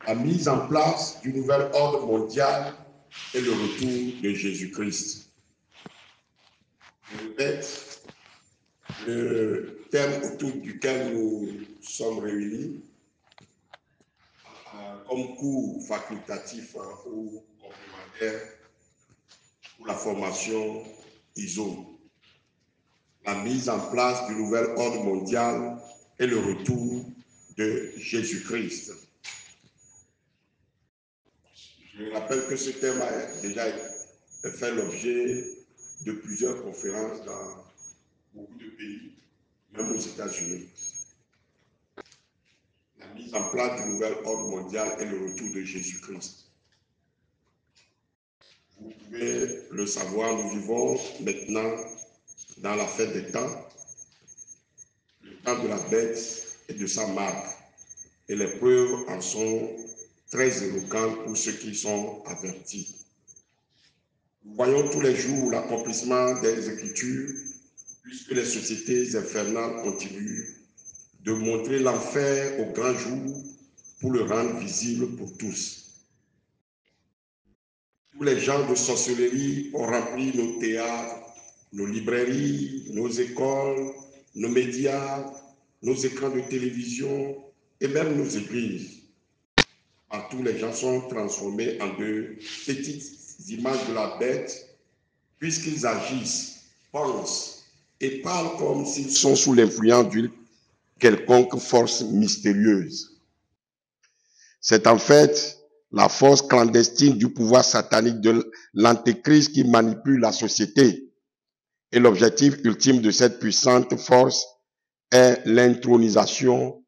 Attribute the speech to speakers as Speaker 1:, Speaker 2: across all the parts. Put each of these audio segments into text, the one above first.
Speaker 1: la mise en place du nouvel ordre mondial et le retour de Jésus-Christ. Je répète, le thème autour duquel nous sommes réunis, comme cours facultatif ou complémentaire pour la formation ISO, la mise en place du nouvel ordre mondial et le retour de Jésus-Christ. Je rappelle que ce thème a déjà fait l'objet de plusieurs conférences dans beaucoup de pays, même aux États-Unis. La mise en place du nouvel ordre mondial et le retour de Jésus-Christ. Vous pouvez le savoir, nous vivons maintenant dans la fin des temps, le temps de la bête et de sa marque. Et les preuves en sont très éloquentes pour ceux qui sont avertis. Nous voyons tous les jours l'accomplissement des Écritures, puisque les sociétés infernales continuent de montrer l'enfer au grand jour pour le rendre visible pour tous. Tous les genres de sorcellerie ont rempli nos théâtres, nos librairies, nos écoles, nos médias, nos écrans de télévision et même nos églises. Partout, les gens sont transformés en de petites images de la bête, puisqu'ils agissent, pensent et parlent comme s'ils sont sous l'influence d'une quelconque force mystérieuse. C'est en fait la force clandestine du pouvoir satanique de l'antéchrist qui manipule la société. Et l'objectif ultime de cette puissante force est l'intronisation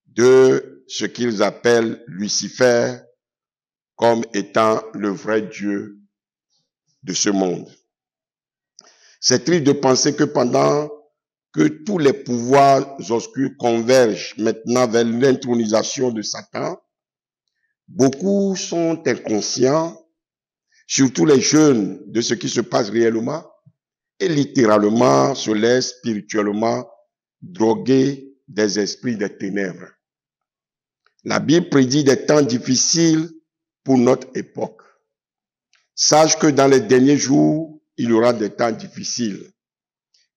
Speaker 1: de ce qu'ils appellent Lucifer comme étant le vrai Dieu de ce monde. C'est triste de penser que pendant que tous les pouvoirs obscurs convergent maintenant vers l'intronisation de Satan, beaucoup sont inconscients, surtout les jeunes, de ce qui se passe réellement et littéralement se laissent spirituellement droguer des esprits des ténèbres. La Bible prédit des temps difficiles pour notre époque. Sache que dans les derniers jours, il y aura des temps difficiles,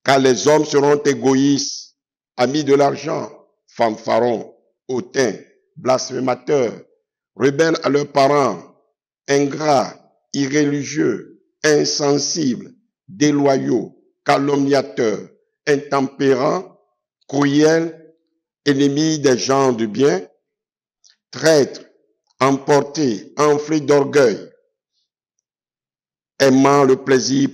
Speaker 1: car les hommes seront égoïstes, amis de l'argent, fanfarons, hautains, blasphémateurs, rebelles à leurs parents, ingrats, irréligieux, insensibles, déloyaux, calomniateurs, intempérants, cruels, ennemis des gens de bien, traîtres, emportés, enflés d'orgueil, aimant le plaisir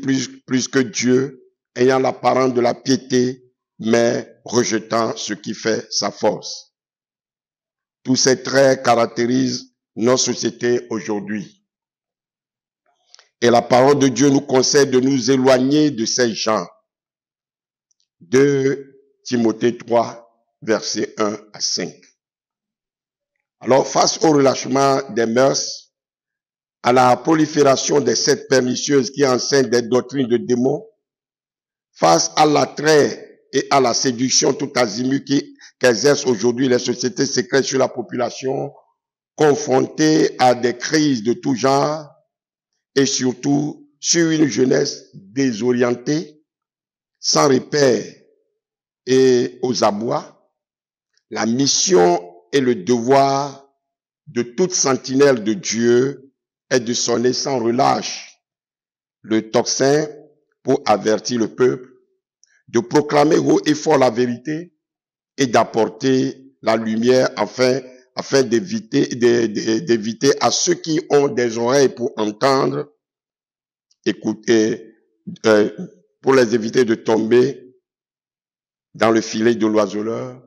Speaker 1: plus que Dieu, ayant l'apparence de la piété, mais rejetant ce qui fait sa force. Tous ces traits caractérisent nos sociétés aujourd'hui. Et la parole de Dieu nous conseille de nous éloigner de ces gens. 2 Timothée 3, versets 1 à 5. Alors, face au relâchement des mœurs, à la prolifération des sectes pernicieuses qui enseignent des doctrines de démons, face à l'attrait et à la séduction tout azimut qu'exercent aujourd'hui les sociétés secrètes sur la population, confrontées à des crises de tout genre, et surtout sur une jeunesse désorientée, sans repère et aux abois, la mission et le devoir de toute sentinelle de Dieu est de sonner sans relâche le tocsin pour avertir le peuple, de proclamer haut et fort la vérité et d'apporter la lumière afin d'éviter à ceux qui ont des oreilles pour entendre, écouter, pour les éviter de tomber dans le filet de l'oiseleur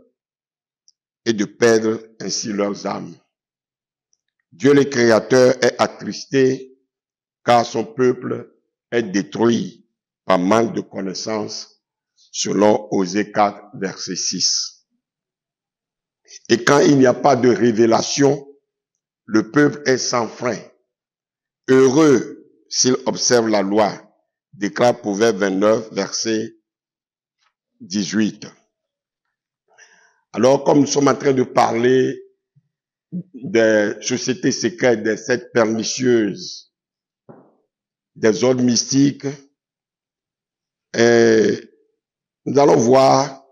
Speaker 1: et de perdre ainsi leurs âmes. Dieu le Créateur est attristé car son peuple est détruit par manque de connaissance, selon Osée 4, verset 6. Et quand il n'y a pas de révélation, le peuple est sans frein. Heureux s'il observe la loi, déclare Proverbe 29, verset 18. Alors, comme nous sommes en train de parler des sociétés secrètes, des sectes pernicieuses, des ordres mystiques. Et nous allons voir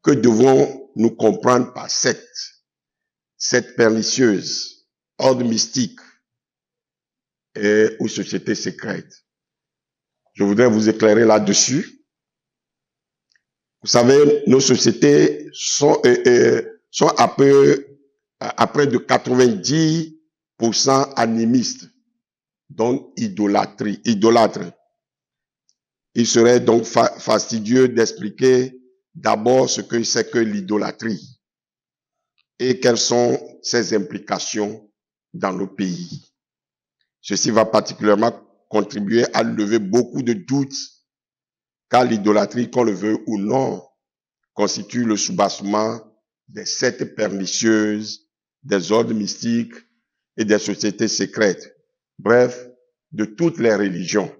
Speaker 1: que devons-nous comprendre par secte pernicieuse, ordre mystique ou société secrète. Je voudrais vous éclairer là-dessus. Vous savez, nos sociétés sont à près de 90% animistes, donc idolâtres. Il serait donc fastidieux d'expliquer d'abord ce que c'est que l'idolâtrie et quelles sont ses implications dans nos pays. Ceci va particulièrement contribuer à lever beaucoup de doutes, car l'idolâtrie, qu'on le veut ou non, constitue le soubassement des sectes pernicieuses, des ordres mystiques et des sociétés secrètes. Bref, de toutes les religions.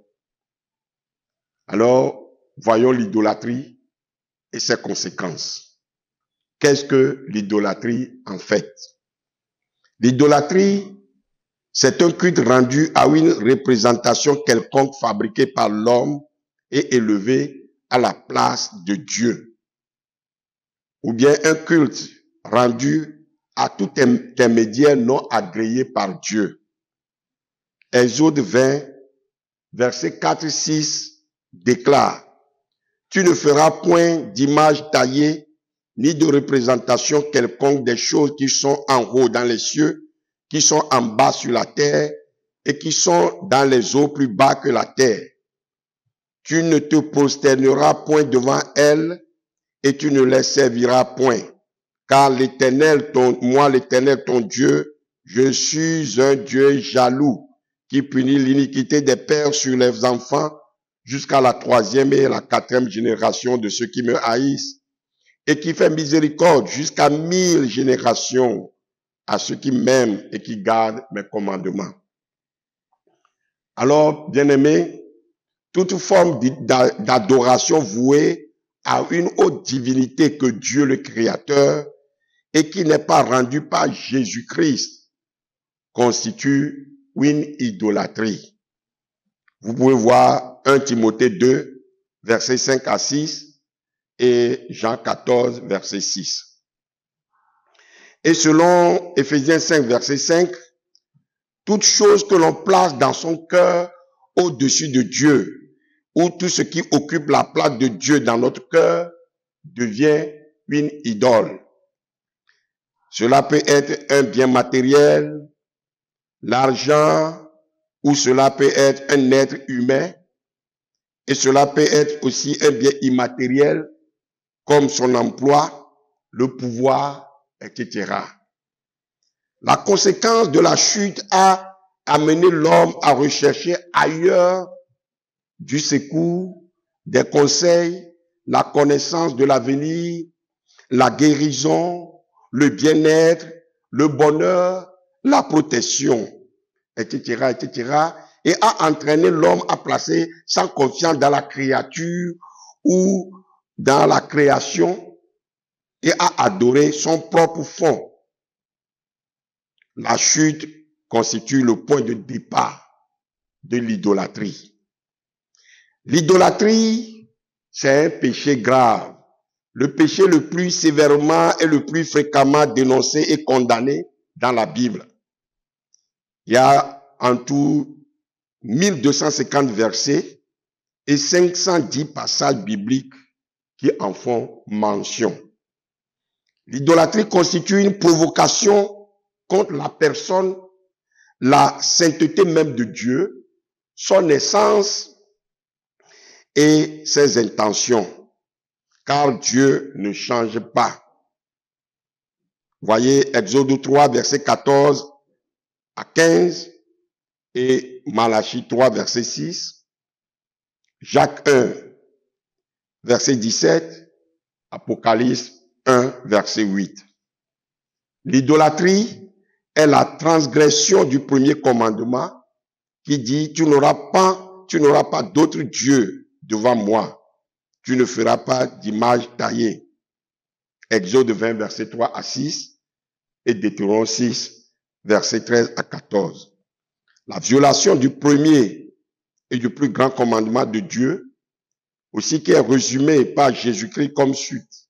Speaker 1: Alors, voyons l'idolâtrie et ses conséquences. Qu'est-ce que l'idolâtrie en fait? L'idolâtrie, c'est un culte rendu à une représentation quelconque fabriquée par l'homme et élevée à la place de Dieu. Ou bien un culte rendu à tout intermédiaire non agréé par Dieu. Exode 20, versets 4-6 déclare: Tu ne feras point d'image taillée, ni de représentation quelconque des choses qui sont en haut dans les cieux, qui sont en bas sur la terre, et qui sont dans les eaux plus bas que la terre. Tu ne te prosterneras point devant elles, et tu ne les serviras point. Car moi l'Éternel ton Dieu, je suis un Dieu jaloux, qui punit l'iniquité des pères sur les enfants, jusqu'à la 3e et la 4e génération de ceux qui me haïssent, et qui fait miséricorde jusqu'à 1000 générations à ceux qui m'aiment et qui gardent mes commandements. Alors, bien-aimés, toute forme d'adoration vouée à une autre divinité que Dieu le Créateur et qui n'est pas rendue par Jésus-Christ constitue une idolâtrie. Vous pouvez voir 1 Timothée 2, versets 5-6 et Jean 14, verset 6. Et selon Éphésiens 5, verset 5, toute chose que l'on place dans son cœur au-dessus de Dieu, ou tout ce qui occupe la place de Dieu dans notre cœur, devient une idole. Cela peut être un bien matériel, l'argent, ou cela peut être un être humain, et cela peut être aussi un bien immatériel, comme son emploi, le pouvoir, etc. La conséquence de la chute a amené l'homme à rechercher ailleurs du secours, des conseils, la connaissance de l'avenir, la guérison, le bien-être, le bonheur, la protection, etc., etc., et a entraîné l'homme à placer sa confiance dans la créature ou dans la création et à adorer son propre fond. La chute constitue le point de départ de l'idolâtrie. L'idolâtrie, c'est un péché grave. Le péché le plus sévèrement et le plus fréquemment dénoncé et condamné dans la Bible. Il y a en tout 1250 versets et 510 passages bibliques qui en font mention. L'idolâtrie constitue une provocation contre la personne, la sainteté même de Dieu, son essence et ses intentions, car Dieu ne change pas. Voyez Exode 3, verset 14 à 15 et Malachie 3, verset 6, Jacques 1, verset 17, Apocalypse 1, verset 8. L'idolâtrie est la transgression du premier commandement qui dit: tu n'auras pas d'autre Dieu devant moi. Tu ne feras pas d'image taillée. Exode 20, verset 3 à 6. et Deutéronome 6, versets 13 à 14. La violation du premier et du plus grand commandement de Dieu, aussi qui est résumé par Jésus-Christ comme suite.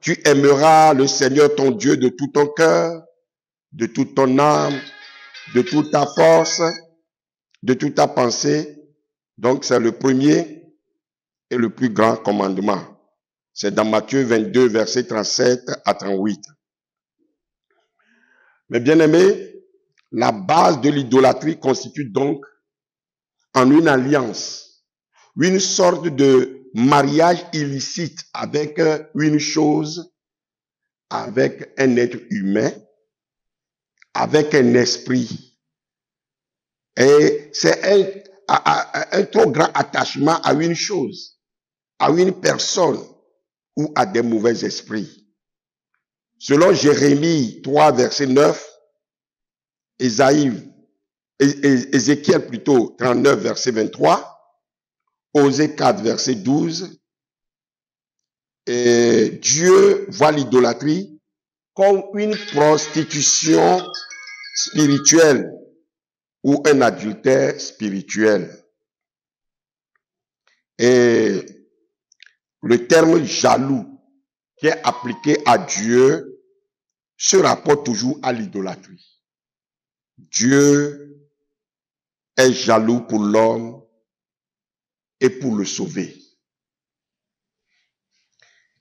Speaker 1: Tu aimeras le Seigneur ton Dieu de tout ton cœur, de toute ton âme, de toute ta force, de toute ta pensée. Donc c'est le premier et le plus grand commandement. C'est dans Matthieu 22, versets 37 à 38. Mais bien aimés, la base de l'idolâtrie constitue donc en une alliance, une sorte de mariage illicite avec une chose, avec un être humain, avec un esprit. Et c'est un trop grand attachement à une chose, à une personne ou à des mauvais esprits. Selon Jérémie 3, verset 9, Ézéchiel plutôt 39, verset 23, Osée 4, verset 12, et Dieu voit l'idolâtrie comme une prostitution spirituelle ou un adultère spirituel. Et le terme jaloux qui est appliqué à Dieu se rapporte toujours à l'idolâtrie. Dieu est jaloux pour l'homme et pour le sauver.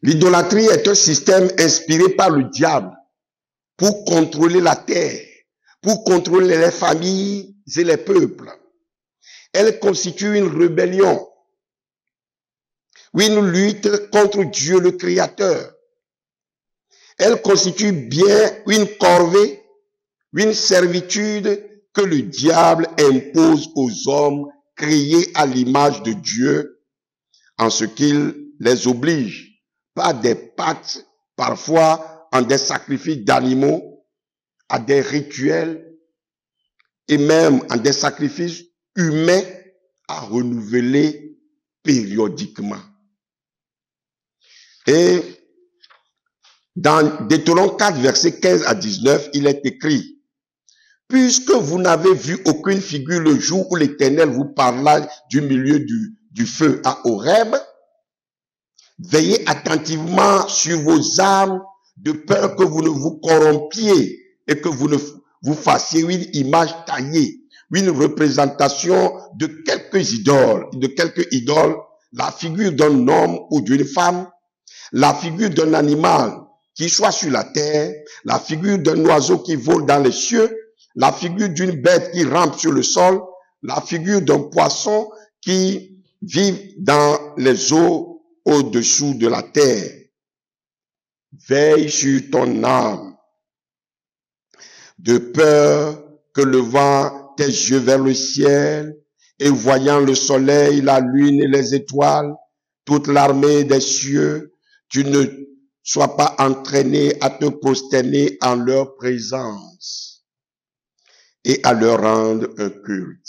Speaker 1: L'idolâtrie est un système inspiré par le diable pour contrôler la terre, pour contrôler les familles et les peuples. Elle constitue une rébellion, une lutte contre Dieu le Créateur. Elle constitue bien une corvée, une servitude que le diable impose aux hommes créés à l'image de Dieu, en ce qu'il les oblige par des pactes, parfois en des sacrifices d'animaux, à des rituels et même en des sacrifices humains à renouveler périodiquement. Et dans Deutéronome 4, versets 15 à 19, il est écrit: puisque vous n'avez vu aucune figure le jour où l'Éternel vous parla du milieu du feu à Horeb, veillez attentivement sur vos âmes, de peur que vous ne vous corrompiez et que vous ne vous fassiez une image taillée, une représentation de quelques idoles, la figure d'un homme ou d'une femme, la figure d'un animal qui soit sur la terre, la figure d'un oiseau qui vole dans les cieux, la figure d'une bête qui rampe sur le sol, la figure d'un poisson qui vit dans les eaux au-dessous de la terre. Veille sur ton âme, de peur que levant tes yeux vers le ciel et voyant le soleil, la lune et les étoiles, toute l'armée des cieux, tu ne sois pas entraîné à te prosterner en leur présence et à leur rendre un culte.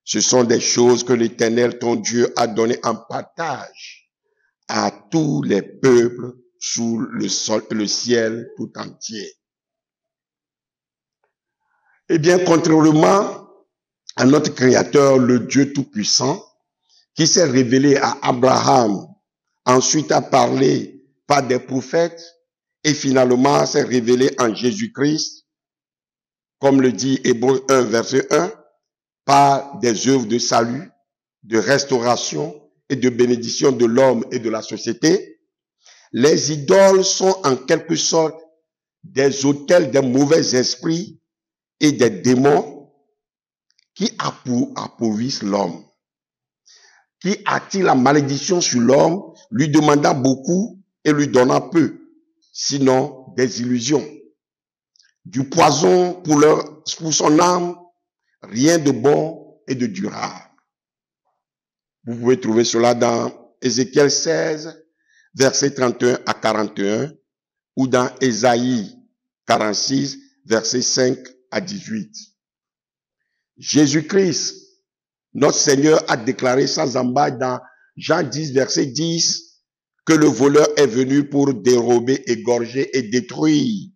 Speaker 1: Ce sont des choses que l'Éternel, ton Dieu, a données en partage à tous les peuples sous le ciel tout entier. Eh bien, contrairement à notre Créateur, le Dieu Tout-Puissant, qui s'est révélé à Abraham, ensuite a parlé par des prophètes, et finalement s'est révélé en Jésus-Christ, comme le dit Hébreux 1, verset 1, par des œuvres de salut, de restauration et de bénédiction de l'homme et de la société. Les idoles sont en quelque sorte des autels des mauvais esprits et des démons qui appauvrissent l'homme, qui attirent la malédiction sur l'homme, lui demandant beaucoup et lui donnant peu, sinon des illusions. Du poison pour son âme, rien de bon et de durable. Vous pouvez trouver cela dans Ézéchiel 16, versets 31 à 41, ou dans Ésaïe 46, versets 5 à 18. Jésus-Christ, notre Seigneur, a déclaré sans ambages dans Jean 10, verset 10, que le voleur est venu pour dérober, égorger et détruire.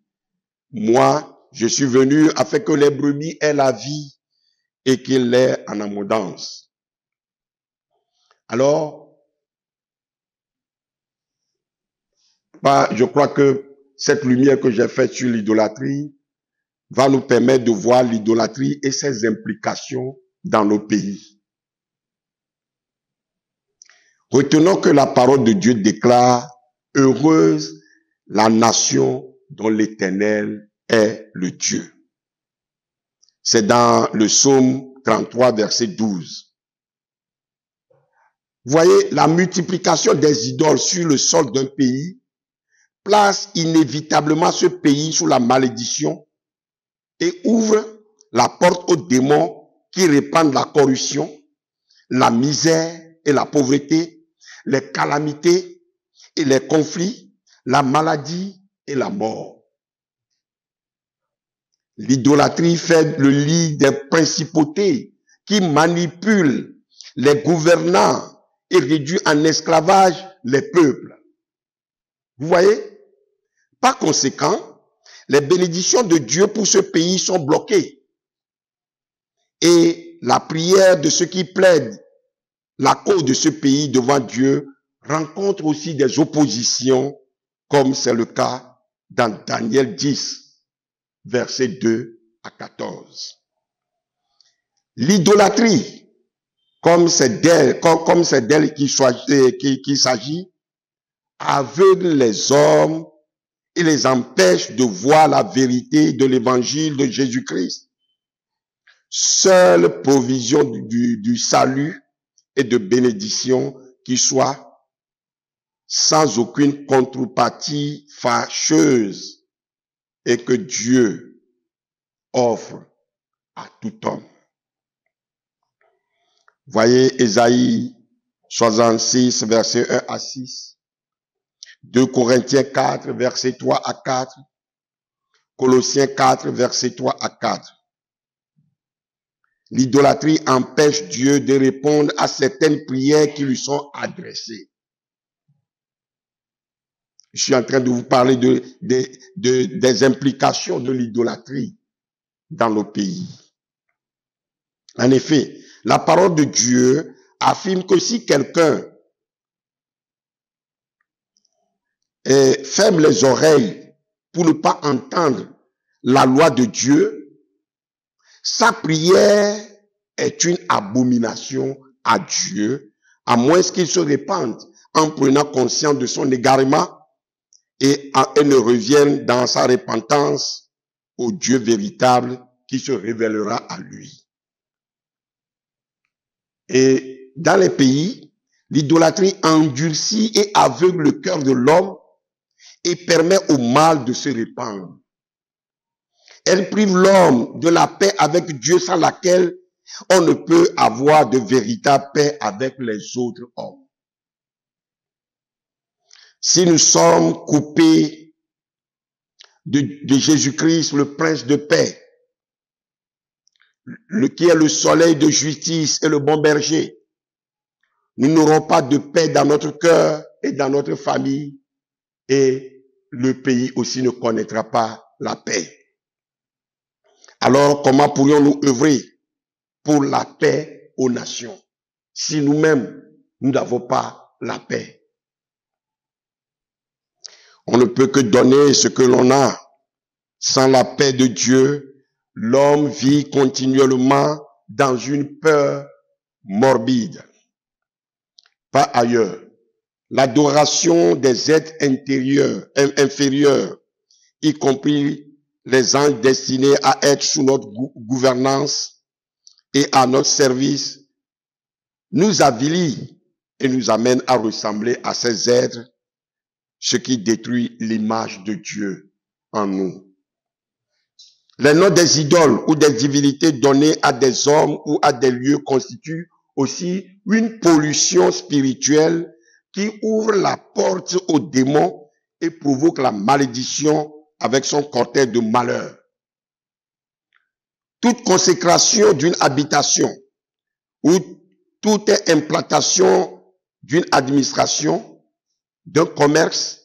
Speaker 1: Moi, je suis venu afin que les brebis aient la vie et qu'il l'ait en abondance. Alors, je crois que cette lumière que j'ai faite sur l'idolâtrie va nous permettre de voir l'idolâtrie et ses implications dans nos pays. Retenons que la parole de Dieu déclare « Heureuse la nation dont l'Éternel est le Dieu ». C'est dans le psaume 33, verset 12. Vous voyez, la multiplication des idoles sur le sol d'un pays place inévitablement ce pays sous la malédiction et ouvre la porte aux démons qui répandent la corruption, la misère et la pauvreté, les calamités et les conflits, la maladie et la mort. L'idolâtrie fait le lit des principautés qui manipulent les gouvernants et réduit en esclavage les peuples. Vous voyez? Par conséquent, les bénédictions de Dieu pour ce pays sont bloquées. Et la prière de ceux qui plaident la cause de ce pays devant Dieu rencontre aussi des oppositions, comme c'est le cas dans Daniel 10, versets 2 à 14. L'idolâtrie, comme c'est d'elle qu'il s'agit, aveugle les hommes et les empêche de voir la vérité de l'évangile de Jésus-Christ. Seule provision du salut et de bénédiction qui soit sans aucune contrepartie fâcheuse et que Dieu offre à tout homme. Voyez Ésaïe 66, verset 1 à 6. 2 Corinthiens 4, verset 3 à 4. Colossiens 4, verset 3 à 4. L'idolâtrie empêche Dieu de répondre à certaines prières qui lui sont adressées. Je suis en train de vous parler des implications de l'idolâtrie dans nos pays. En effet, la parole de Dieu affirme que si quelqu'un ferme les oreilles pour ne pas entendre la loi de Dieu, sa prière est une abomination à Dieu, à moins qu'il se répande en prenant conscience de son égarement et ne revienne dans sa repentance au Dieu véritable qui se révélera à lui. Et dans les pays, l'idolâtrie endurcit et aveugle le cœur de l'homme et permet au mal de se répandre. Elle prive l'homme de la paix avec Dieu sans laquelle on ne peut avoir de véritable paix avec les autres hommes. Si nous sommes coupés de Jésus-Christ, le prince de paix, qui est le soleil de justice et le bon berger, nous n'aurons pas de paix dans notre cœur et dans notre famille, et le pays aussi ne connaîtra pas la paix. Alors, comment pourrions-nous œuvrer pour la paix aux nations si nous-mêmes, nous n'avons pas la paix? On ne peut que donner ce que l'on a. Sans la paix de Dieu, l'homme vit continuellement dans une peur morbide. Pas ailleurs. L'adoration des êtres inférieurs, y compris les anges destinés à être sous notre gouvernance et à notre service, nous avilit et nous amène à ressembler à ces êtres, ce qui détruit l'image de Dieu en nous. Les noms des idoles ou des divinités données à des hommes ou à des lieux constituent aussi une pollution spirituelle qui ouvre la porte aux démons et provoque la malédiction avec son cortège de malheur. Toute consécration d'une habitation ou toute implantation d'une administration, d'un commerce,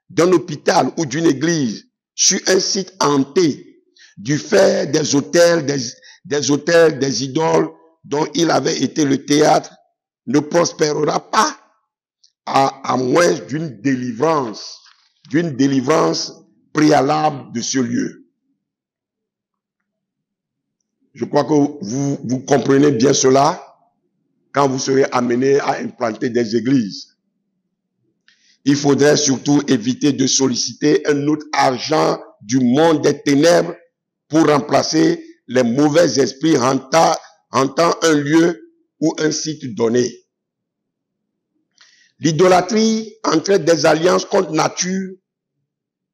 Speaker 1: d'un hôpital ou d'une église sur un site hanté du fait des autels, des idoles dont il avait été le théâtre, ne prospérera pas à moins d'une délivrance préalable de ce lieu. Je crois que vous comprenez bien cela quand vous serez amené à implanter des églises. Il faudrait surtout éviter de solliciter un autre argent du monde des ténèbres pour remplacer les mauvais esprits hantant un lieu ou un site donné. L'idolâtrie entraîne des alliances contre nature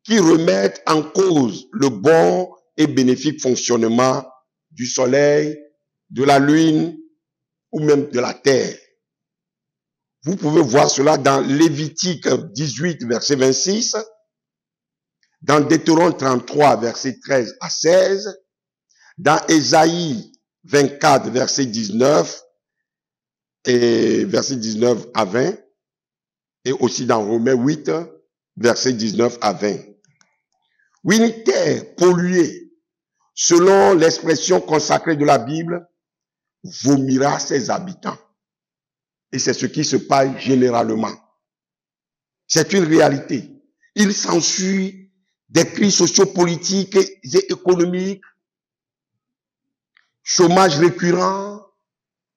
Speaker 1: qui remettent en cause le bon et bénéfique fonctionnement du soleil, de la lune ou même de la terre. Vous pouvez voir cela dans Lévitique 18, verset 26, dans Deutéronome 33, verset 13 à 16, dans Ésaïe 24, verset 19 et verset 19 à 20, et aussi dans Romains 8, verset 19 à 20. Oui, une terre polluée, selon l'expression consacrée de la Bible, vomira ses habitants. Et c'est ce qui se passe généralement. C'est une réalité. Il s'ensuit des crises sociopolitiques et économiques, chômage récurrent,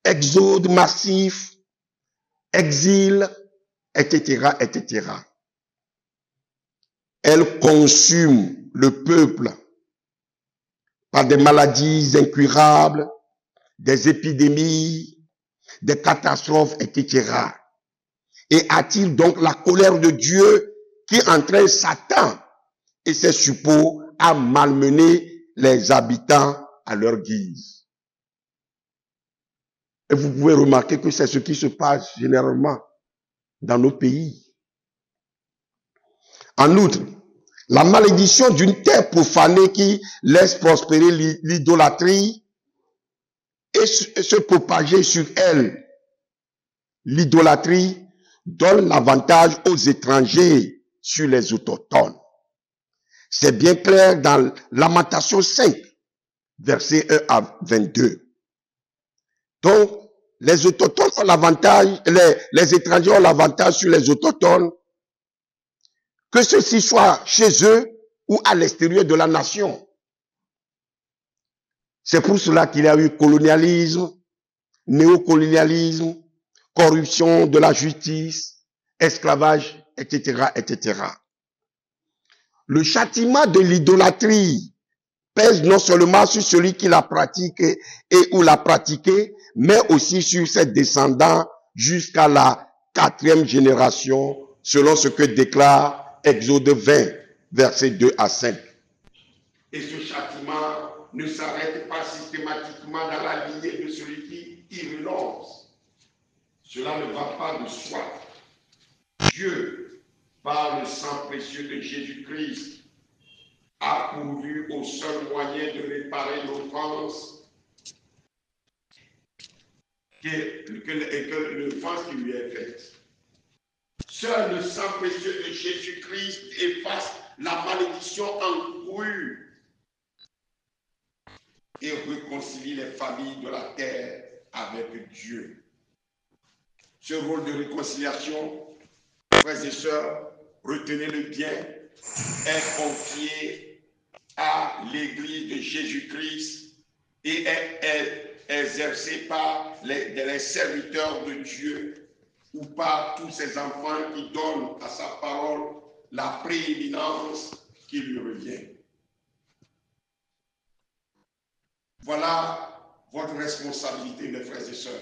Speaker 1: exode massif, exil, etc., etc. Elle consume le peuple par des maladies incurables, des épidémies, des catastrophes, etc. Et attire donc la colère de Dieu qui entraîne Satan et ses suppôts à malmener les habitants à leur guise. Et vous pouvez remarquer que c'est ce qui se passe généralement dans nos pays. En outre, la malédiction d'une terre profanée qui laisse prospérer l'idolâtrie et se propager sur elle. L'idolâtrie donne l'avantage aux étrangers sur les autochtones. C'est bien clair dans Lamentation 5, versets 1 à 22. Donc, les autochtones ont l'avantage, les étrangers ont l'avantage sur les autochtones, que ceux-ci soient chez eux ou à l'extérieur de la nation. C'est pour cela qu'il y a eu colonialisme, néocolonialisme, corruption de la justice, esclavage, etc., etc. Le châtiment de l'idolâtrie pèse non seulement sur celui qui la pratique et ou l'a pratiqué, mais aussi sur ses descendants jusqu'à la 4e génération, selon ce que déclare Exode 20, versets 2 à 5. Et ce châtiment ne s'arrête pas systématiquement dans la lignée de celui qui y renonce. Cela ne va pas de soi. Dieu, par le sang précieux de Jésus-Christ, a pourvu au seul moyen de réparer l'offense l'offense qui lui est faite. Seul le sang précieux de Jésus-Christ efface la malédiction encourue et réconcilie les familles de la terre avec Dieu. Ce rôle de réconciliation, frères et sœurs, retenez-le bien, est confié à l'Église de Jésus-Christ et est exercé par les serviteurs de Dieu ou par tous ces enfants qui donnent à sa parole la prééminence qui lui revient. Voilà votre responsabilité, mes frères et sœurs.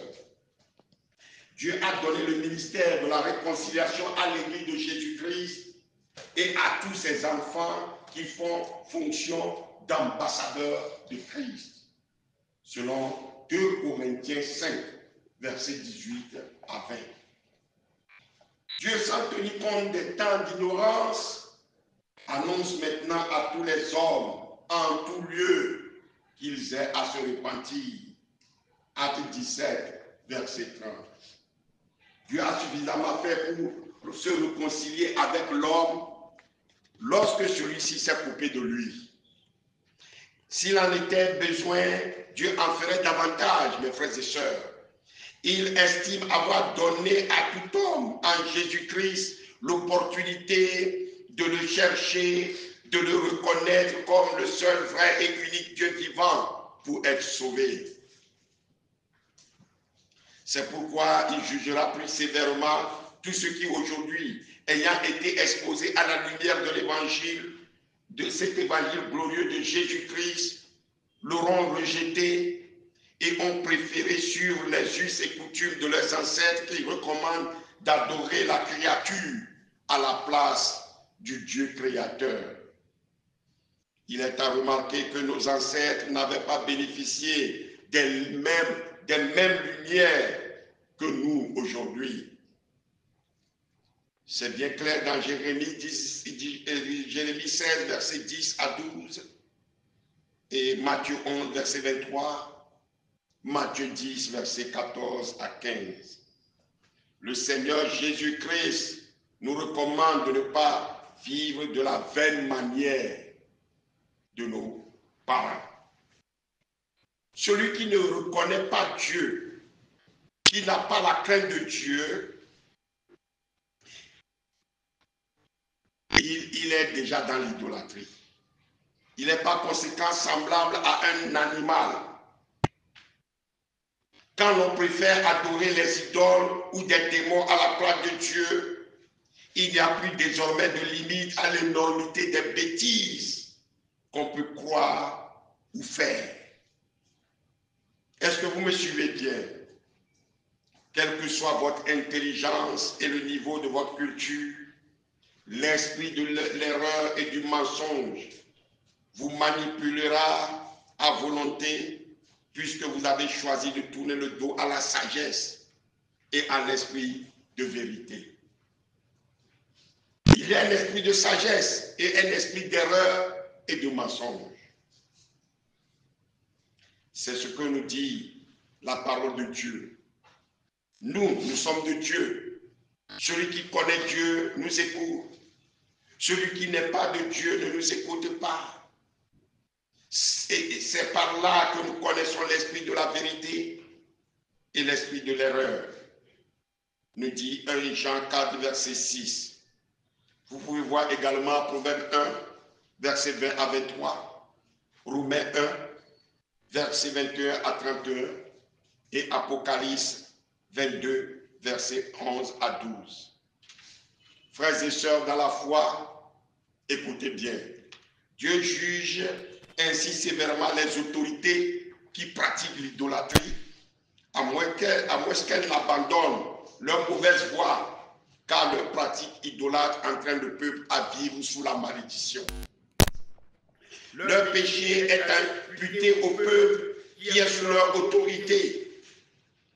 Speaker 1: Dieu a donné le ministère de la réconciliation à l'Église de Jésus-Christ et à tous ses enfants qui font fonction d'ambassadeurs de Christ, selon 2 Corinthiens 5, versets 18 à 20. Dieu, sans tenir compte des temps d'ignorance, annonce maintenant à tous les hommes, en tout lieu, qu'ils aient à se repentir. Acte 17, verset 30. Dieu a suffisamment fait pour se réconcilier avec l'homme lorsque celui-ci s'est coupé de lui. S'il en était besoin, Dieu en ferait davantage, mes frères et sœurs. Il estime avoir donné à tout homme en Jésus-Christ l'opportunité de le chercher, de le reconnaître comme le seul vrai et unique Dieu vivant pour être sauvé. C'est pourquoi il jugera plus sévèrement tous ceux qui aujourd'hui, ayant été exposés à la lumière de l'évangile, de cet évangile glorieux de Jésus-Christ, l'auront rejeté et ont préféré suivre les us et coutumes de leurs ancêtres qui recommandent d'adorer la créature à la place du Dieu créateur. Il est à remarquer que nos ancêtres n'avaient pas bénéficié des mêmes lumières que nous aujourd'hui. C'est bien clair dans Jérémie 16, verset 10 à 12, et Matthieu 11, verset 23, Matthieu 10, verset 14 à 15. Le Seigneur Jésus-Christ nous recommande de ne pas vivre de la vaine manière de nos parents. Celui qui ne reconnaît pas Dieu, qui n'a pas la crainte de Dieu, il est déjà dans l'idolâtrie. Il est par conséquent semblable à un animal. Quand l'on préfère adorer les idoles ou des démons à la place de Dieu, il n'y a plus désormais de limite à l'énormité des bêtises qu'on peut croire ou faire. Est-ce que vous me suivez bien? Quelle que soit votre intelligence et le niveau de votre culture, l'esprit de l'erreur et du mensonge vous manipulera à volonté, puisque vous avez choisi de tourner le dos à la sagesse et à l'esprit de vérité. Il y a un esprit de sagesse et un esprit d'erreur et de mensonge. C'est ce que nous dit la parole de Dieu. Nous sommes de Dieu. Celui qui connaît Dieu nous écoute. Celui qui n'est pas de Dieu ne nous écoute pas. C'est par là que nous connaissons l'esprit de la vérité et l'esprit de l'erreur. Nous dit 1 Jean 4, verset 6. Vous pouvez voir également Proverbe 1, verset 20 à 23, Romains 1, verset 21 à 31 et Apocalypse 22, verset 11 à 12. Frères et sœurs dans la foi, écoutez bien. Dieu juge ainsi sévèrement les autorités qui pratiquent l'idolâtrie, à moins qu'elles n'abandonnent leur mauvaise voie, car leur pratique idolâtre entraîne le peuple à vivre sous la malédiction. Leur péché est imputé au peuple qui est sous leur autorité.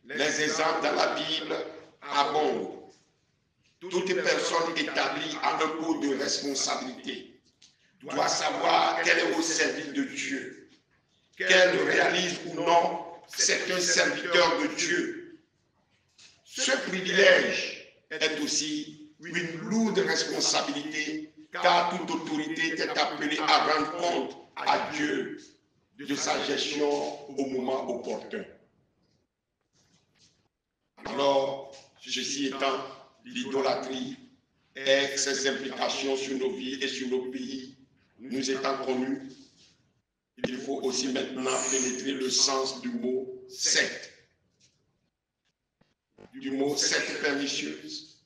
Speaker 1: Les exemples dans la Bible abondent. Toute personne établie à un code de responsabilité doit savoir qu'elle est au service de Dieu. Qu'elle le réalise ou non, c'est un serviteur de Dieu. Ce privilège est aussi une lourde responsabilité, car toute autorité est appelée à rendre compte à Dieu de sa gestion au moment opportun. Alors, ceci étant, l'idolâtrie et ses implications sur nos vies et sur nos pays nous étant connus, il faut aussi maintenant pénétrer le sens du mot secte. Du mot secte pernicieuse,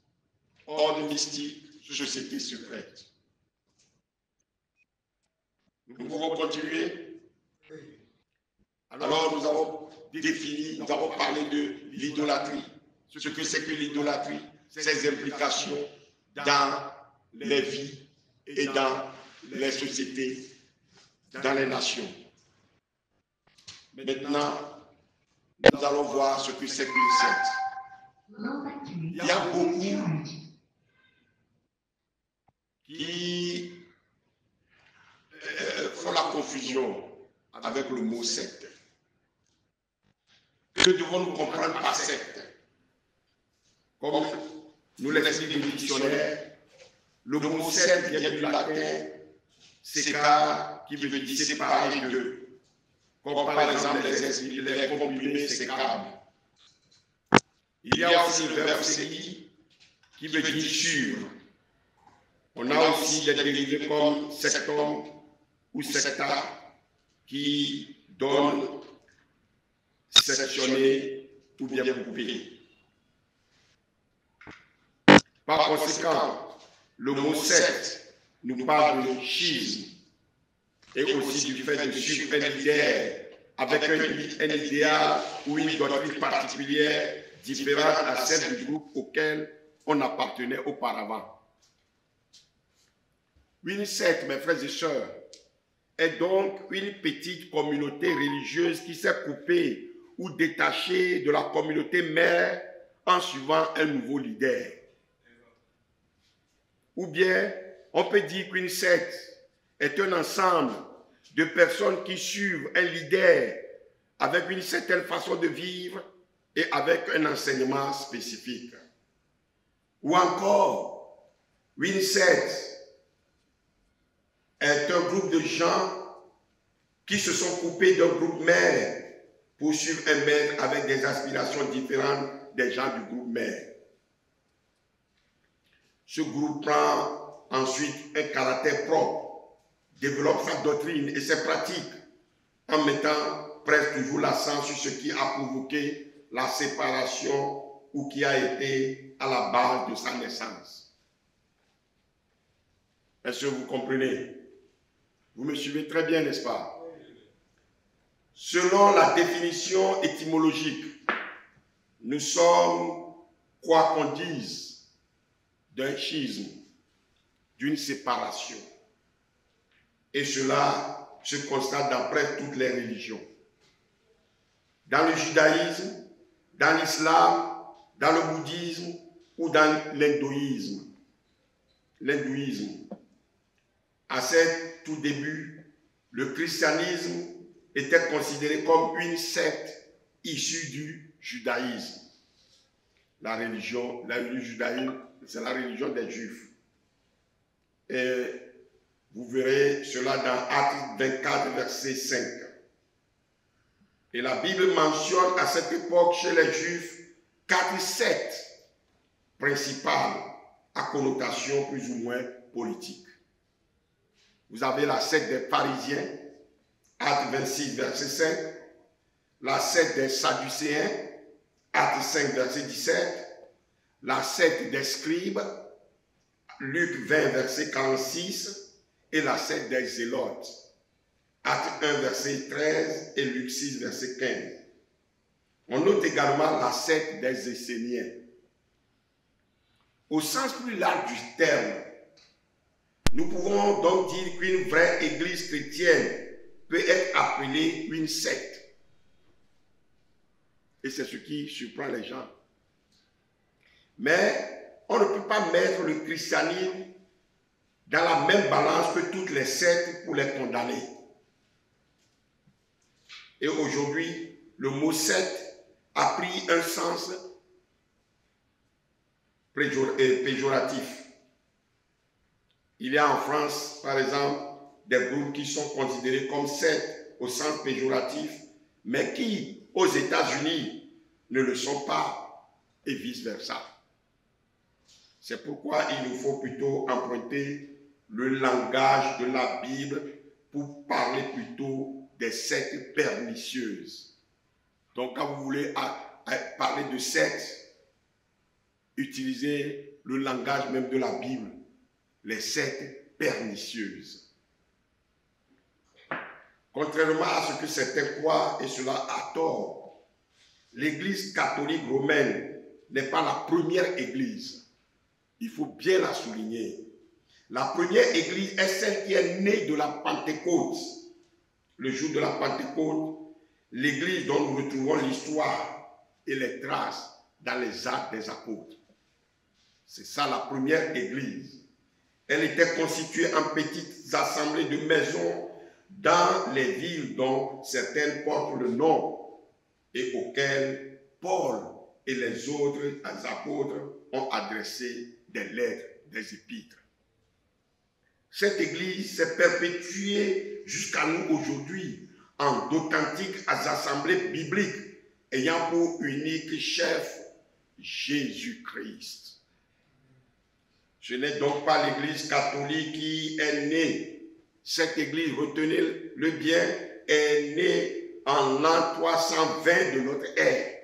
Speaker 1: ordre mystique, société secrète. Nous pouvons continuer. Alors nous avons défini, nous avons parlé de l'idolâtrie. Ce que c'est que l'idolâtrie, ses implications dans les vies et dans les sociétés, dans les nations. Maintenant, nous allons voir ce que c'est qu'une secte. Il y a beaucoup qui font la confusion avec le mot secte. Que devons-nous comprendre par secte? Comme nous l'explique le dictionnaire, Le mot sect vient du latin seca, qui veut dire séparer d'eux. Comme par exemple les comprimés sécables. Il y a aussi le verbe séqui qui veut dire suivre. On a aussi des dérivés comme sectum ou secta qui donnent sectionner ou bien couper. Par conséquent, le mot secte nous parle de schisme et aussi du fait de suivre un leader avec un idéal ou une doctrine particulière différente à celle du groupe auquel on appartenait auparavant. Une secte, mes frères et sœurs, est donc une petite communauté religieuse qui s'est coupée ou détachée de la communauté mère en suivant un nouveau leader. Ou bien, on peut dire qu'une secte est un ensemble de personnes qui suivent un leader avec une certaine façon de vivre et avec un enseignement spécifique. Ou encore, une secte est un groupe de gens qui se sont coupés d'un groupe mère pour suivre un maître avec des aspirations différentes des gens du groupe mère. Ce groupe prend ensuite un caractère propre, développe sa doctrine et ses pratiques en mettant presque toujours l'accent sur ce qui a provoqué la séparation ou qui a été à la base de sa naissance. Est-ce que vous comprenez? Vous me suivez très bien, n'est-ce pas? Selon la définition étymologique, nous sommes, quoi qu'on dise, d'un schisme, d'une séparation. Et cela se constate dans presque toutes les religions. Dans le judaïsme, dans l'islam, dans le bouddhisme ou dans l'hindouisme. À cet tout début, le christianisme était considéré comme une secte issue du judaïsme. La religion judaïque, c'est la religion des Juifs. Et vous verrez cela dans Actes 24, verset 5. Et la Bible mentionne à cette époque chez les Juifs 4 sectes principales à connotation plus ou moins politique. Vous avez la secte des pharisiens, Actes 26, verset 5, la secte des sadducéens, Actes 5, verset 17, la secte des scribes, Luc 20, verset 46, et la secte des zélotes, Actes 1, verset 13 et Luc 6, verset 15. On note également la secte des Esséniens. Au sens plus large du terme, nous pouvons donc dire qu'une vraie église chrétienne peut être appelée une secte. Et c'est ce qui surprend les gens. Mais on ne peut pas mettre le christianisme dans la même balance que toutes les sectes pour les condamner. Et aujourd'hui, le mot secte a pris un sens péjoratif. Il y a en France, par exemple, des groupes qui sont considérés comme sectes au sens péjoratif, mais qui, aux États-Unis, ne le sont pas, et vice-versa. C'est pourquoi il nous faut plutôt emprunter le langage de la Bible pour parler plutôt des sectes pernicieuses. Donc, quand vous voulez parler de sectes, utilisez le langage même de la Bible, les sectes pernicieuses. Contrairement à ce que certains croient, et cela à tort, l'Église catholique romaine n'est pas la première Église. Il faut bien la souligner. La première Église est celle qui est née de la Pentecôte. Le jour de la Pentecôte, l'Église dont nous retrouvons l'histoire et les traces dans les actes des apôtres. C'est ça la première Église. Elle était constituée en petites assemblées de maisons dans les villes dont certaines portent le nom et auxquelles Paul et les autres apôtres ont adressé des lettres, des épîtres. cette Église s'est perpétuée jusqu'à nous aujourd'hui en d'authentiques assemblées bibliques ayant pour unique chef Jésus-Christ. Ce n'est donc pas l'Église catholique qui est née. Cette Église, retenez-le bien, est née en l'an 320 de notre ère.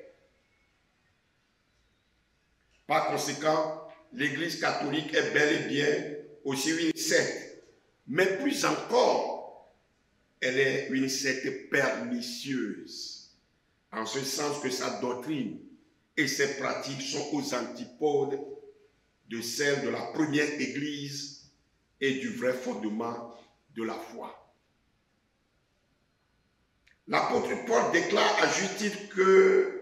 Speaker 1: Par conséquent, l'Église catholique est bel et bien aussi une secte, mais plus encore, elle est une secte pernicieuse, en ce sens que sa doctrine et ses pratiques sont aux antipodes de celles de la première Église et du vrai fondement de la foi. L'apôtre Paul déclare à juste titre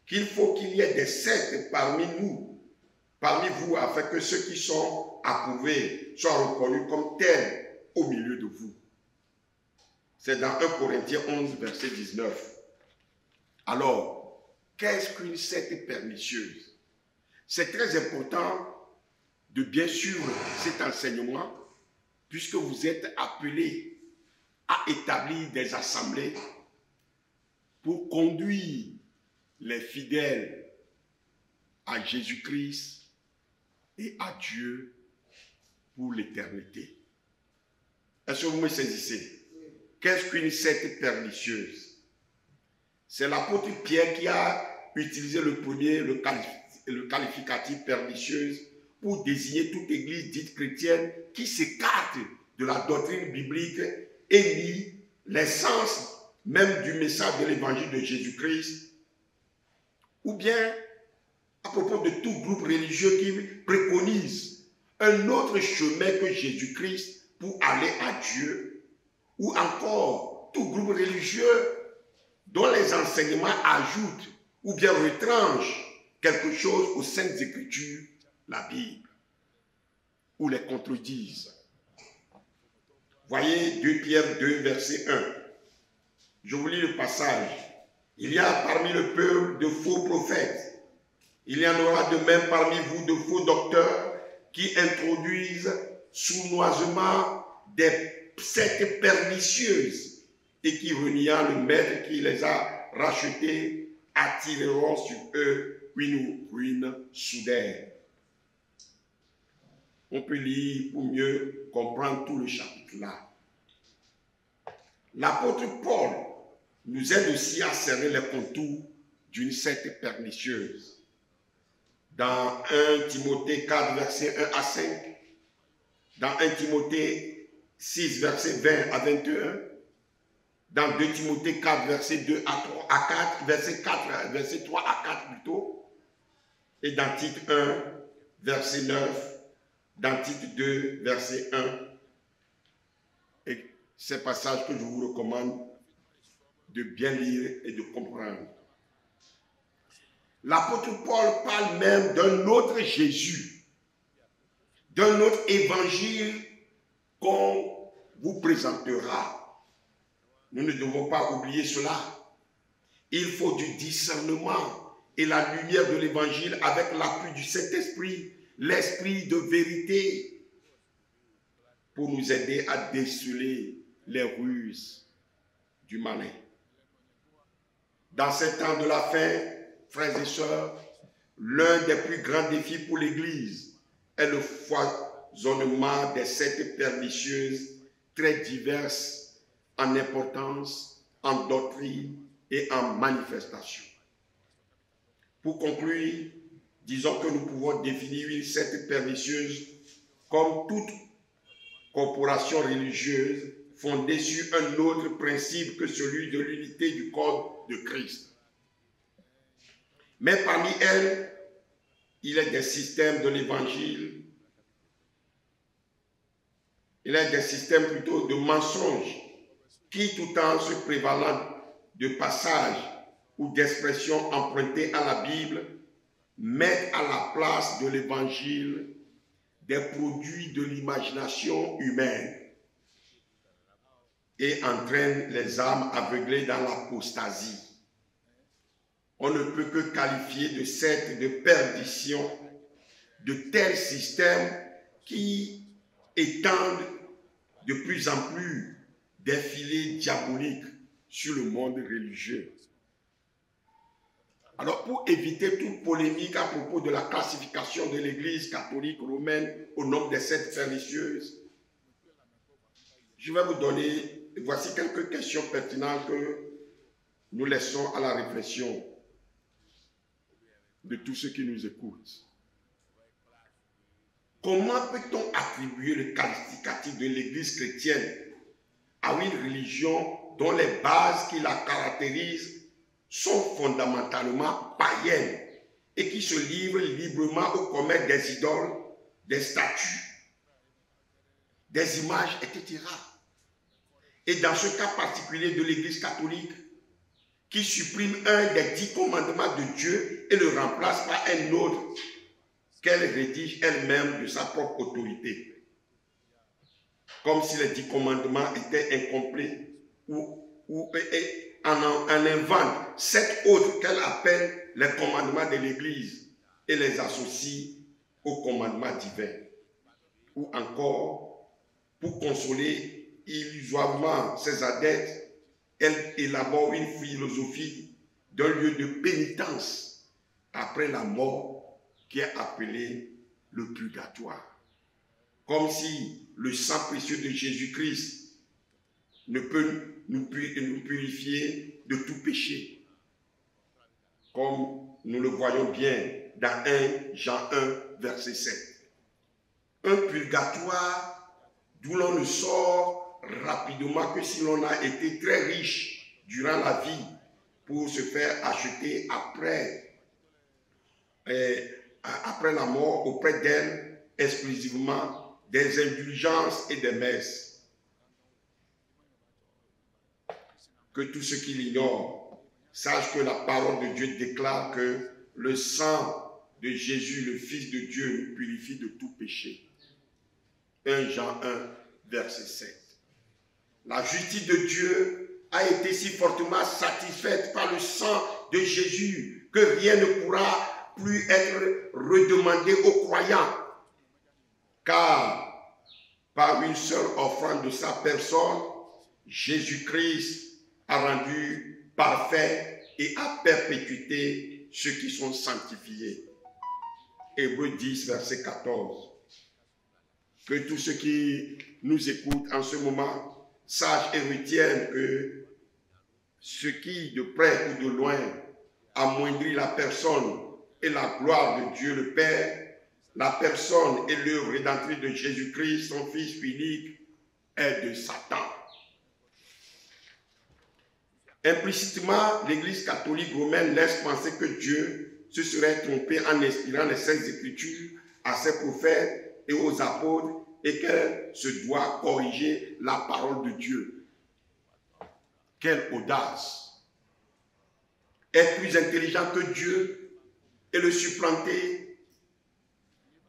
Speaker 1: qu'il faut qu'il y ait des sectes parmi nous, parmi vous, afin que ceux qui sont approuvés soient reconnus comme tels au milieu de vous. C'est dans 1 Corinthiens 11, verset 19. Alors, qu'est-ce qu'une secte pernicieuse? C'est très important de bien suivre cet enseignement, puisque vous êtes appelés à établir des assemblées pour conduire les fidèles à Jésus-Christ et à Dieu pour l'éternité. Est-ce que vous me saisissez? Qu'est-ce qu'une secte pernicieuse? C'est l'apôtre Pierre qui a utilisé le premier, le qualificatif pernicieuse pour désigner toute église dite chrétienne qui s'écarte de la doctrine biblique et nie l'essence même du message de l'évangile de Jésus-Christ, ou bien à propos de tout groupe religieux qui préconise un autre chemin que Jésus-Christ pour aller à Dieu, ou encore tout groupe religieux dont les enseignements ajoutent ou bien retranchent quelque chose aux Saintes Écritures, la Bible, ou les contredisent. Voyez 2 Pierre 2, verset 1. Je vous lis le passage. Il y a parmi le peuple de faux prophètes. Il y en aura de même parmi vous de faux docteurs qui introduisent sournoisement des sectes pernicieuses et qui, reniant le maître qui les a rachetés, attireront sur eux une ruine soudaine. On peut lire pour mieux comprendre tout le chapitre-là. L'apôtre Paul nous aide aussi à cerner les contours d'une secte pernicieuse. Dans 1 Timothée 4, verset 1 à 5, dans 1 Timothée 6, verset 20 à 21, dans 2 Timothée 4, verset 2 à 4, verset 3 à 4 plutôt, et dans Tite 1, verset 9, dans Tite 2, verset 1. Et ces passages que je vous recommande de bien lire et de comprendre. L'apôtre Paul parle même d'un autre Jésus, d'un autre évangile qu'on vous présentera. Nous ne devons pas oublier cela. Il faut du discernement et la lumière de l'évangile avec l'appui du Saint-Esprit, l'esprit de vérité, pour nous aider à déceler les ruses du malin. Dans ces temps de la fin, frères et sœurs, l'un des plus grands défis pour l'Église est le foisonnement des sectes pernicieuses très diverses en importance, en doctrine et en manifestation. Pour conclure, disons que nous pouvons définir une secte pernicieuse comme toute corporation religieuse fondée sur un autre principe que celui de l'unité du corps de Christ. Mais parmi elles, il y a des systèmes de l'évangile, il y a des systèmes plutôt de mensonges qui, tout en se prévalant de passages ou d'expressions empruntées à la Bible, mettent à la place de l'évangile des produits de l'imagination humaine et entraînent les âmes aveuglées dans l'apostasie. On ne peut que qualifier de secte de perdition de tels systèmes qui étendent de plus en plus des filets diaboliques sur le monde religieux. Alors, pour éviter toute polémique à propos de la classification de l'Église catholique romaine au nombre des 7 pernicieuses, je vais vous donner, voici quelques questions pertinentes que nous laissons à la réflexion de tous ceux qui nous écoutent. Comment peut-on attribuer le qualificatif de l'Église chrétienne à une religion dont les bases qui la caractérisent sont fondamentalement païennes et qui se livrent librement au commerce des idoles, des statues, des images, etc. Et dans ce cas particulier de l'Église catholique, qui supprime un des 10 commandements de Dieu et le remplace par un autre qu'elle rédige elle-même de sa propre autorité. Comme si les 10 commandements étaient incomplets ou en invente 7 autres qu'elle appelle les commandements de l'Église et les associe aux commandements divins. Ou encore, pour consoler illusoirement ses adeptes, elle élabore une philosophie d'un lieu de pénitence après la mort qui est appelé le purgatoire. Comme si le sang précieux de Jésus-Christ ne peut nous purifier de tout péché. Comme nous le voyons bien dans 1 Jean 1, verset 7. Un purgatoire d'où l'on ne sort rapidement que si l'on a été très riche durant la vie pour se faire acheter après la mort auprès d'elle exclusivement des indulgences et des messes. Que tous ceux qui l'ignorent sachent que la parole de Dieu déclare que le sang de Jésus, le Fils de Dieu, nous purifie de tout péché. 1 Jean 1, verset 7. La justice de Dieu a été si fortement satisfaite par le sang de Jésus que rien ne pourra plus être redemandé aux croyants. Car par une seule offrande de sa personne, Jésus-Christ a rendu parfait et à perpétuité ceux qui sont sanctifiés. Hébreux 10, verset 14. Que tous ceux qui nous écoutent en ce moment sachent et retiennent que ce qui, de près ou de loin, amoindrit la personne et la gloire de Dieu le Père, la personne et l'œuvre rédemptrice de Jésus-Christ, son Fils unique, est de Satan. Implicitement, l'Église catholique romaine laisse penser que Dieu se serait trompé en inspirant les Saintes Écritures à ses prophètes et aux apôtres et qu'elle se doit corriger la parole de Dieu. Quelle audace! Être plus intelligent que Dieu et le supplanter?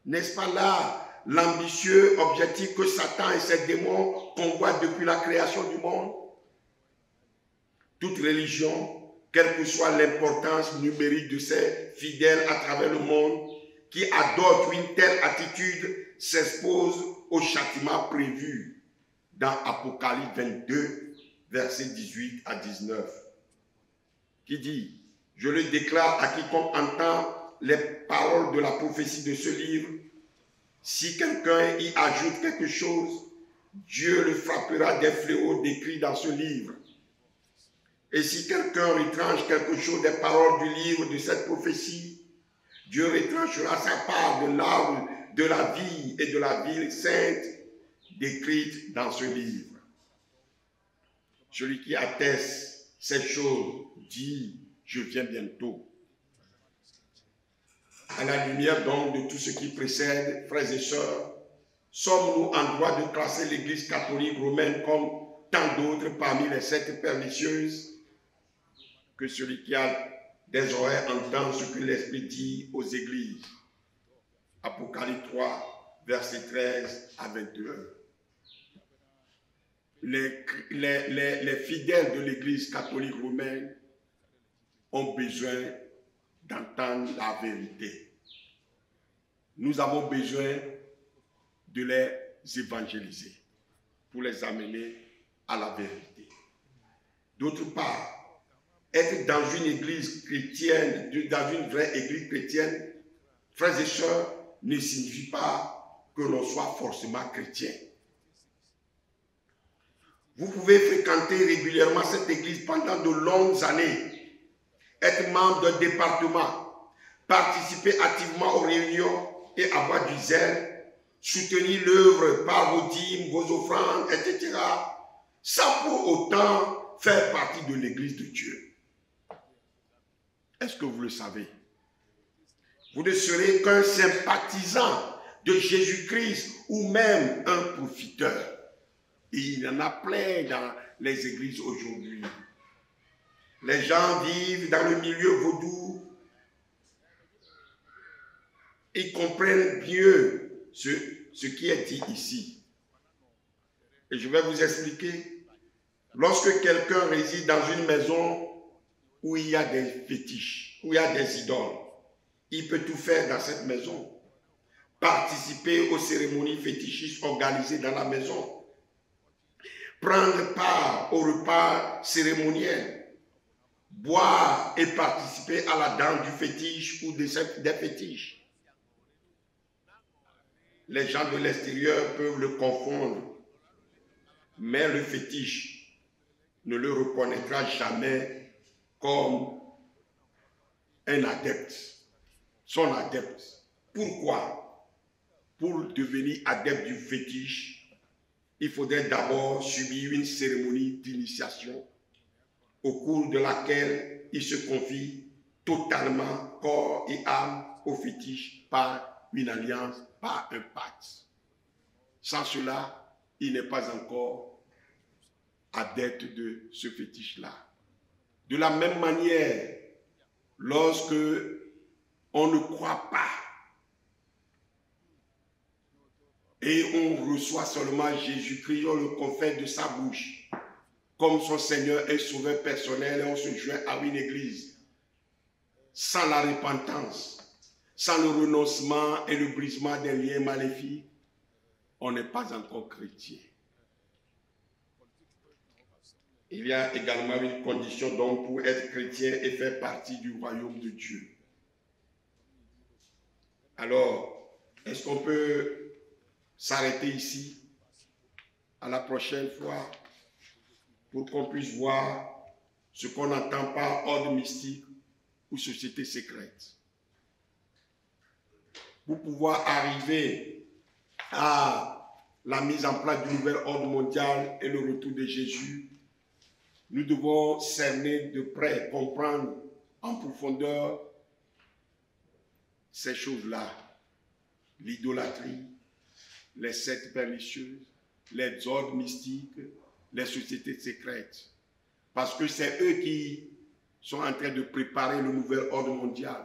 Speaker 1: N'est-ce pas là l'ambitieux objectif que Satan et ses démons convoitent depuis la création du monde? Toute religion, quelle que soit l'importance numérique de ses fidèles à travers le monde, qui adopte une telle attitude s'expose au châtiment prévu dans Apocalypse 22, versets 18 à 19, qui dit: je le déclare à quiconque entend les paroles de la prophétie de ce livre, si quelqu'un y ajoute quelque chose, Dieu le frappera des fléaux décrits dans ce livre. Et si quelqu'un retranche quelque chose des paroles du livre de cette prophétie, Dieu retranchera sa part de l'arbre de la vie et de la ville sainte décrite dans ce livre. Celui qui atteste ces choses dit: je viens bientôt. À la lumière donc de tout ce qui précède, frères et sœurs, sommes-nous en droit de classer l'Église catholique romaine comme tant d'autres parmi les sectes pernicieuses? Que celui qui a des oreilles entend ce que l'Esprit dit aux églises. Apocalypse 3, versets 13 à 21. Les fidèles de l'Église catholique romaine ont besoin d'entendre la vérité. Nous avons besoin de les évangéliser, pour les amener à la vérité. D'autre part, être dans une église chrétienne, dans une vraie église chrétienne, frères et sœurs, ne signifie pas que l'on soit forcément chrétien. Vous pouvez fréquenter régulièrement cette église pendant de longues années, être membre d'un département, participer activement aux réunions et avoir du zèle, soutenir l'œuvre par vos dîmes, vos offrandes, etc., sans pour autant faire partie de l'église de Dieu. Est-ce que vous le savez? Vous ne serez qu'un sympathisant de Jésus-Christ ou même un profiteur. Et il y en a plein dans les églises aujourd'hui. Les gens vivent dans le milieu vaudou. Ils comprennent mieux ce qui est dit ici. Et je vais vous expliquer. Lorsque quelqu'un réside dans une maison où il y a des fétiches, où il y a des idoles, il peut tout faire dans cette maison. Participer aux cérémonies fétichistes organisées dans la maison. Prendre part au repas cérémoniel. Boire et participer à la danse du fétiche ou des fétiches. Les gens de l'extérieur peuvent le confondre, mais le fétiche ne le reconnaîtra jamais comme un adepte, son adepte. Pourquoi? Pour devenir adepte du fétiche, il faudrait d'abord subir une cérémonie d'initiation au cours de laquelle il se confie totalement corps et âme au fétiche par une alliance, par un pacte. Sans cela, il n'est pas encore adepte de ce fétiche-là. De la même manière, lorsque on ne croit pas et on reçoit seulement Jésus-Christ, on le confesse de sa bouche comme son Seigneur et Sauveur personnel, et on se joint à une église sans la repentance, sans le renoncement et le brisement des liens maléfiques, on n'est pas encore chrétien. Il y a également une condition donc pour être chrétien et faire partie du royaume de Dieu. Alors, est-ce qu'on peut s'arrêter ici à la prochaine fois pour qu'on puisse voir ce qu'on entend par ordre mystique ou société secrète? Pour pouvoir arriver à la mise en place du nouvel ordre mondial et le retour de Jésus, nous devons cerner de près, comprendre en profondeur ces choses-là. L'idolâtrie, les sectes pernicieuses, les ordres mystiques, les sociétés secrètes. Parce que c'est eux qui sont en train de préparer le nouvel ordre mondial.